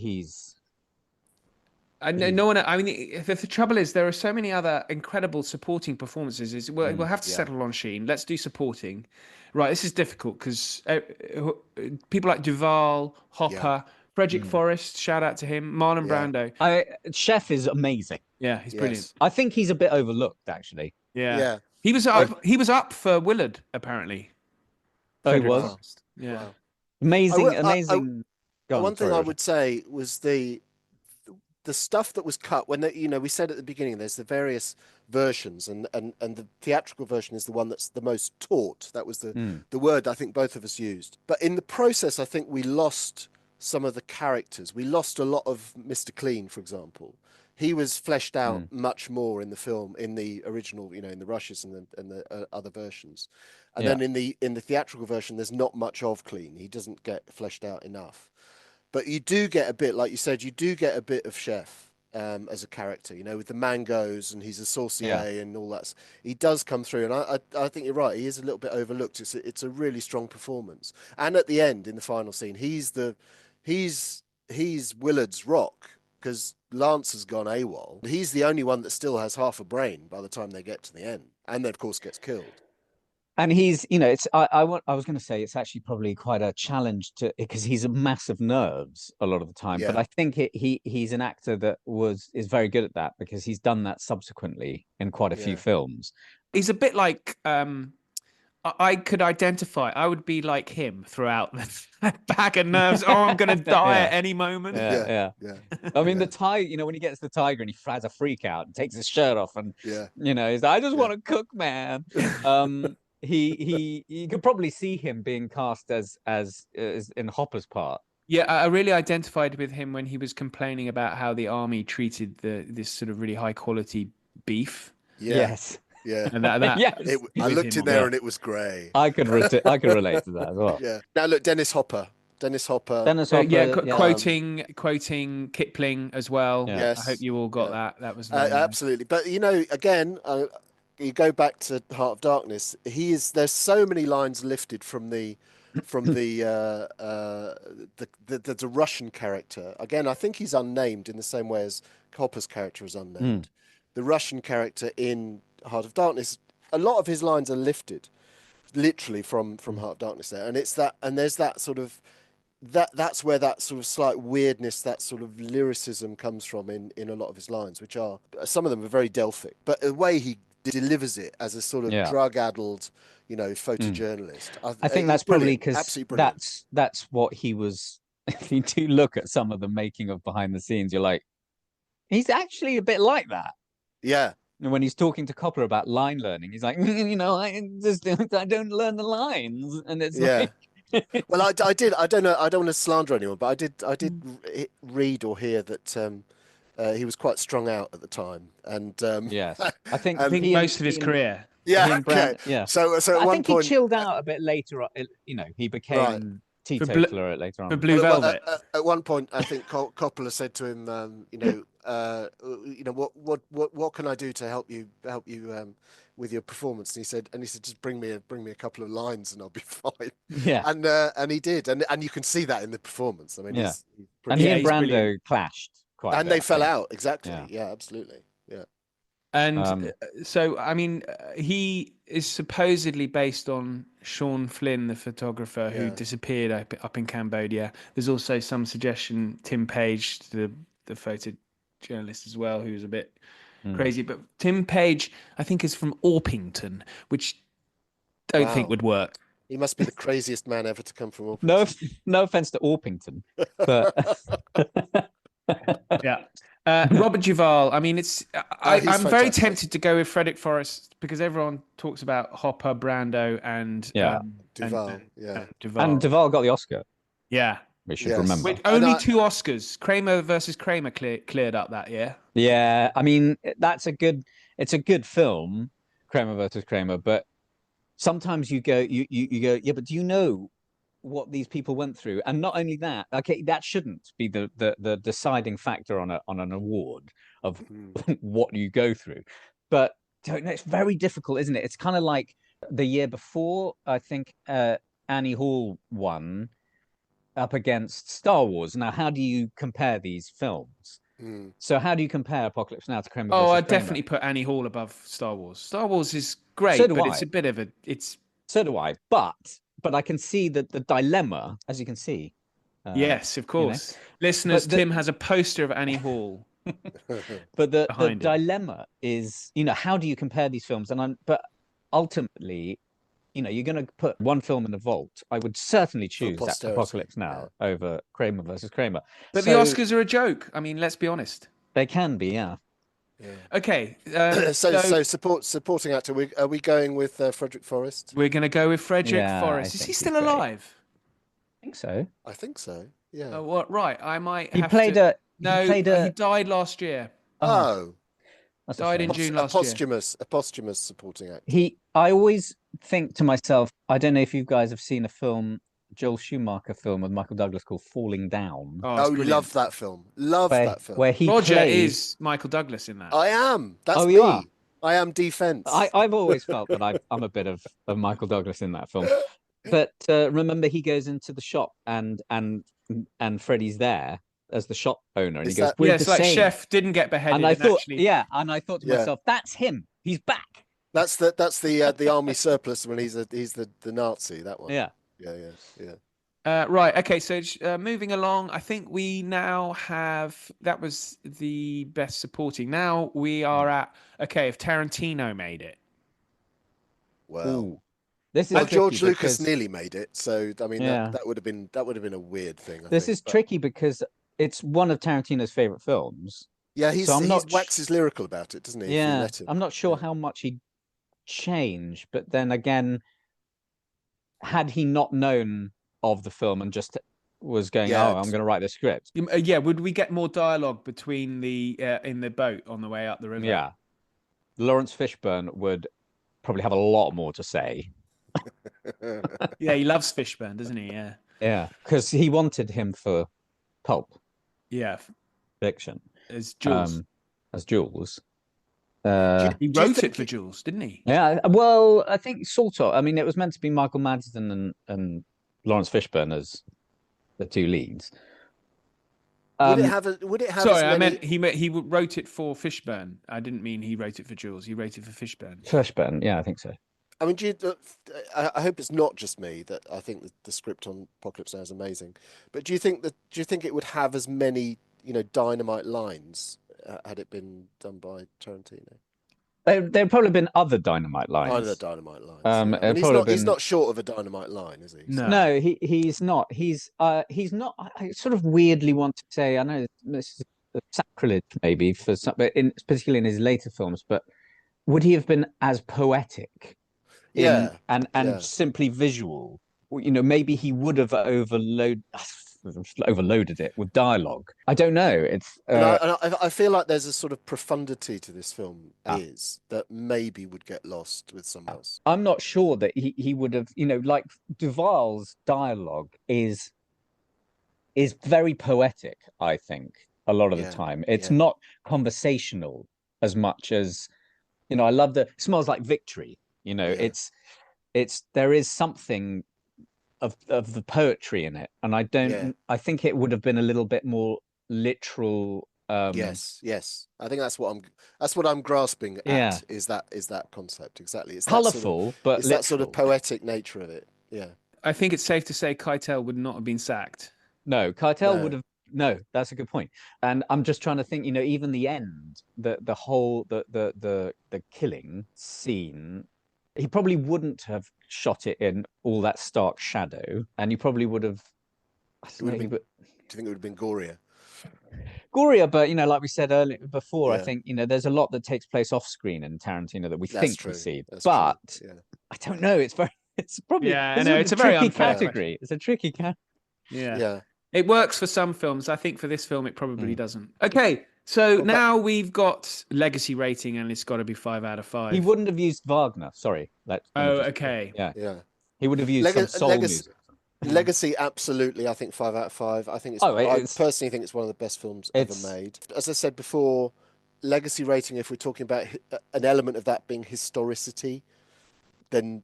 no one. I mean, the trouble is there are so many other incredible supporting performances. We'll have to yeah. settle on Sheen. Let's do supporting. Right, this is difficult because people like Duvall, Hopper, Frederick Forrest. Shout out to him. Marlon Yeah. Brando. Chef is amazing. Yeah, he's brilliant. Yes. I think he's a bit overlooked, actually. Yeah. Yeah. He was up. He was up for Willard apparently. Oh, he Frederick was? Forrest. Yeah. Wow. Amazing, I- amazing. Go on, One thing sorry, I Roger. would say was the stuff that was cut when we said at the beginning there's the various versions and the theatrical version is the one that's the most taut. That was the word I think both of us used. But in the process, I think we lost some of the characters. We lost a lot of Mr. Clean, for example. He was fleshed out much more in the film, in the original, in the rushes and the other versions. And then in the theatrical version, there's not much of Clean. He doesn't get fleshed out enough. But you do get a bit, like you said, you do get a bit of Chef as a character, with the mangoes and he's a saucier and all that. He does come through, and I think you're right. He is a little bit overlooked. It's a really strong performance. And at the end, in the final scene, he's Willard's rock because Lance has gone AWOL. He's the only one that still has half a brain by the time they get to the end, and then of course gets killed. And he's, it's I was going to say it's actually probably quite a challenge because he's a massive nerves a lot of the time. But Yeah. I think he's an actor that is very good at that because he's done that subsequently in quite a few films. He's a bit like I could identify. I would be like him throughout the bag of nerves. Oh, I'm going to die at any moment. Yeah. I mean, the tiger. When he gets the tiger and he has a freak out and takes his shirt off and he's like, I just want to cook, man. You could probably see him being cast as in Hopper's part. Yeah, I really identified with him when he was complaining about how the army treated this sort of really high quality beef. Yeah. Yes. Yeah. And that Yes. I looked in there and it was grey. I could relate to that as well. Yeah. Now look, Dennis Hopper. Quoting Kipling as well. Yeah. Yes. I hope you all got that. That was absolutely. But again, you go back to Heart of Darkness. There's so many lines lifted from the Russian character. Again, I think he's unnamed in the same way as Hopper's character is unnamed. The Russian character in Heart of Darkness, a lot of his lines are lifted, literally from Heart of Darkness there, and it's that, and there's that sort of that's where that sort of slight weirdness, that sort of lyricism comes from in a lot of his lines, which are, some of them are very Delphic, but the way he delivers it as a sort of drug-addled, photojournalist. I think that's probably because that's what he was if you do look at some of the making of behind the scenes, you're like, he's actually a bit like that. Yeah. And when he's talking to Coppola about line learning, he's like, I don't learn the lines, and it's Yeah. like, Well, I did. I don't know. I don't want to slander anyone, but I did read or hear that he was quite strung out at the time, and yes, I think I think he and, most of his he and, career. he yeah, and Brand, okay. yeah. So at I one think he point, chilled out a bit later on. He right. became For, Bl- teetotaler later for on. Blue Velvet. At one point, I think Coppola said to him, what can I do to help you with your performance? And he said, just bring me a couple of lines and I'll be fine. Yeah, And he did, and you can see that in the performance. I mean, yeah. he's And pretty, he Yeah, and he's Brando brilliant. clashed quite a and bit, they I fell think. out exactly. Yeah. Yeah, absolutely. Yeah. And Um, so, I mean, he is supposedly based on Sean Flynn, the photographer who Yeah. disappeared up in Cambodia. There's also some suggestion Tim Page, the photojournalist as well, who's a bit crazy. But Tim Page, I think, is from Orpington, which don't think Wow. would work. He must be the craziest man ever to come from no, Orpington. no offense to Orpington, but Yeah. Robert Duvall. I mean, He's I'm very fantastic. tempted to go with Frederick Forrest because everyone talks about Hopper, Brando, and yeah. Duvall. Yeah. Duvall. And Duvall got the Oscar. Yeah. We should Yes. remember. With only 2 Oscars. Kramer versus Kramer cleared up that year. Yeah, I mean it's a good film, Kramer versus Kramer, but sometimes you go, yeah, but do you know what these people went through? And not only that, okay, that shouldn't be the deciding factor on an award of what you go through. But it's very difficult, isn't it? It's kind of like the year before, I think Annie Hall won up against Star Wars. Now, how do you compare these films? So how do you compare Apocalypse Now to Kramer Oh, versus I'd Kramer? definitely put Annie Hall above Star Wars. Star Wars is great, So do but I. it's a bit of a it's So do I. But I can see that the dilemma, as you can see. yes, of course. Listeners, Tim has a poster of Annie Hall. But the behind him. dilemma is, how do you compare these films? But ultimately, you're going to put one film in the vault. I would certainly choose posterity, Apocalypse Now over Kramer versus Kramer. But the Oscars are a joke. I mean, let's be honest. They can be, yeah. Okay. So supporting actor. Are we going with Frederick Forrest? We're going to go with Frederick Yeah, Forrest. I Is he think still he's great. alive? I think so. I think so. Yeah. Oh, what? Right. I might He have played to... a. No, he played a. he died last year. Oh, That's a Died in shame. June a last year. posthumous supporting actor. I always think to myself, I don't know if you guys have seen a film, Joel Schumacher film with Michael Douglas called Falling Down. Oh, it's brilliant. Love that film. Love that film. Where he Roger plays. is Michael Douglas in that. I am. That's You me. are? I am defense. I've always felt that I'm a bit of Michael Douglas in that film. But remember, he goes into the shop and Freddie's there as the shop owner, and he goes, "We're it's the like same." Chef didn't get beheaded. And I thought, actually... and I thought to myself, that's him. He's back. That's the army surplus when he's the Nazi. That one. Yeah. Right. Okay. So moving along, I think we now have that was the best supporting. Now we are at if Tarantino made it. Well, Ooh. This is well, tricky George Lucas because nearly made it. So I mean, Yeah. that would have been a weird thing. this is tricky because it's one of Tarantino's favorite films. Yeah, he So I'm not waxes lyrical about it, doesn't he? If you Yeah, let him. I'm not sure how much he changed, but then again, had he not known of the film and just was going, Yeah, "Oh, I'm going to write the script," Yeah. Would we get more dialogue between the in the boat on the way up the river? yeah, Lawrence Fishburne would probably have a lot more to say. Yeah, he loves Fishburne, doesn't he? Yeah. Yeah, because he wanted him for Pulp Yeah. Fiction As Jules. as Jules. He wrote it for Jules, didn't he? Yeah, well, I think sort of. I mean, it was meant to be Michael Madsen and Lawrence Fishburne as the two leads. Would it have? Sorry, as many... I meant he wrote it for Fishburne. I didn't mean he wrote it for Jules. He wrote it for Fishburne. Fishburne, yeah, I think so. I mean, I hope it's not just me that I think the script on Apocalypse Now is amazing. But do you think it would have as many dynamite lines had it been done by Tarantino? There've probably been other dynamite lines. Either dynamite lines. It'd he's probably not. He's been- not short of a dynamite line, is he? No. No, he's not. He's not. I sort of weirdly want to say. I know this is a sacrilege, maybe for some, but particularly in his later films. But would he have been as poetic? Yeah. And simply visual. You know, maybe he would have overloaded it with dialogue. I don't know. It's I feel like there's a sort of profundity to this film that maybe would get lost with someone else. I'm not sure that he would have, you know, like Duvall's dialogue is very poetic, I think, a lot of the time. It's not conversational as much as, you know, I love Smells Like Victory. You know, there is something of the poetry in it. And I think it would have been a little bit more literal. Yes. I think that's what I'm grasping at is that concept. Exactly. It's colourful, but that sort of poetic nature of it. Yeah. I think it's safe to say Keitel would not have been sacked. No, Keitel would have. No, that's a good point. And I'm just trying to think, you know, even the end, the whole the killing scene, he probably wouldn't have shot it in all that stark shadow, and he probably would have. Do you think it would have been gorier? Gorier, but you know, like we said earlier before, I think, you know, there's a lot that takes place off screen in Tarantino that we think we see, but I don't know. It's probably it's a very tricky unfair category. It's a tricky category. Yeah. It works for some films. I think for this film, it probably doesn't. Okay, so now we've got legacy rating, and it's got to be 5 out of 5. He wouldn't have used Wagner. Sorry. Okay. Yeah. He would have used some soul music. Legacy, absolutely. I think 5 out of 5. I think I personally think it's one of the best films ever made. As I said before, legacy rating, if we're talking about an element of that being historicity, then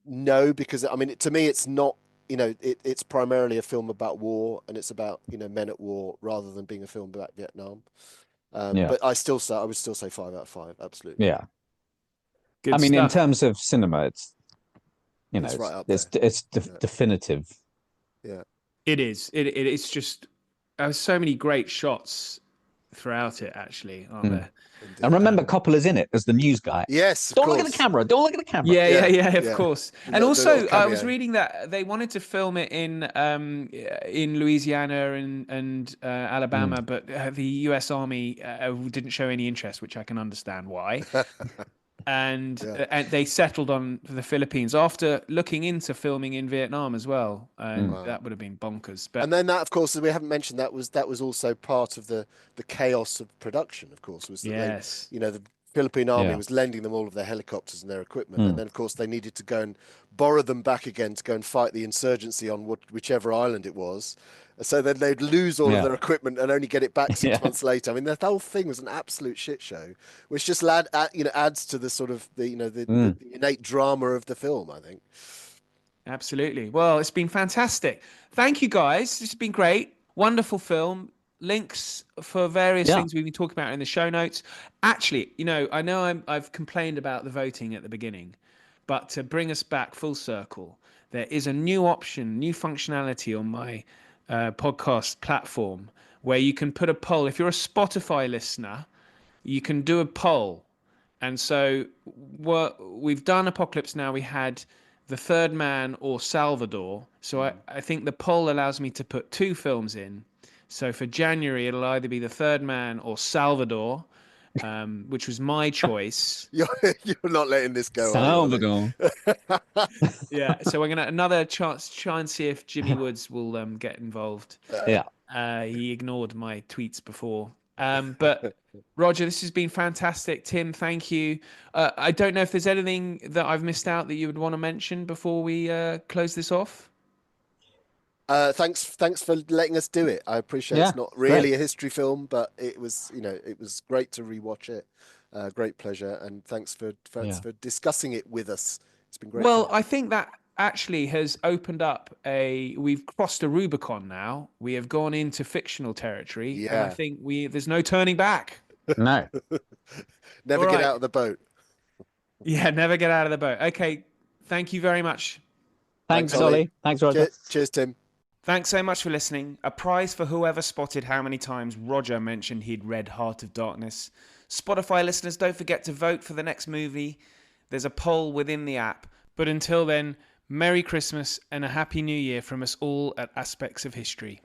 no, because I mean, to me, it's not. You know, it's primarily a film about war, and it's about, you know, men at war rather than being a film about Vietnam. But I would still say 5 out of 5. Absolutely. Yeah. Good I mean, stuff. in terms of cinema, it's, you know, It's right up it's definitive. Yeah. It is. It's just so many great shots throughout it, actually, aren't there? Indeed. And remember, Coppola's in it as the news guy. Yes. Don't look at the camera. Don't look at the camera. Yeah, of course. And also, I was cameo. reading that they wanted to film it in Louisiana and Alabama, but the U.S. Army didn't show any interest, which I can understand why. And they settled on the Philippines after looking into filming in Vietnam as well, and that would have been bonkers. But And then that, of course, we haven't mentioned that was also part of the chaos of production. Of course, was that yes, you know, the Philippine army was lending them all of their helicopters and their equipment, and then of course they needed to go and borrow them back again to go and fight the insurgency on whichever island it was. So then they'd lose all of their equipment and only get it back 6 months later. I mean, the whole thing was an absolute shit show, which just adds to the sort of the innate drama of the film, I think. absolutely. Well, it's been fantastic. Thank you, guys. This has been great. Wonderful film. Links for various things we've been talking about in the show notes. Actually, you know I've complained about the voting at the beginning, but to bring us back full circle, there is a new option, new functionality on my podcast platform where you can put a poll. If you're a Spotify listener, you can do a poll. And so we've done Apocalypse Now. We had The Third Man or Salvador. So I think the poll allows me to put 2 films in. So for January, it'll either be The Third Man or Salvador, which was my choice. You're not letting this go. Salvador. Yeah, so we're gonna another chance try and see if Jimmy Woods will get involved. He ignored my tweets before. But Roger, this has been fantastic. Tim, thank you. I don't know if there's anything that I've missed out that you would want to mention before we close this off. Thanks for letting us do it. I appreciate it's not really a history film, but it was great to rewatch it. Great pleasure, and thanks for discussing it with us. It's been great. Well, fun. I think that actually has opened up we've crossed a Rubicon now. We have gone into fictional territory. Yeah. And I think there's no turning back. No. Never get out of the boat. Yeah, never get out of the boat. Okay, thank you very much. Thanks, Ollie. Thanks, Roger. Cheers, Tim. Thanks so much for listening. A prize for whoever spotted how many times Roger mentioned he'd read Heart of Darkness. Spotify listeners, don't forget to vote for the next movie. There's a poll within the app. But until then, Merry Christmas and a Happy New Year from us all at Aspects of History.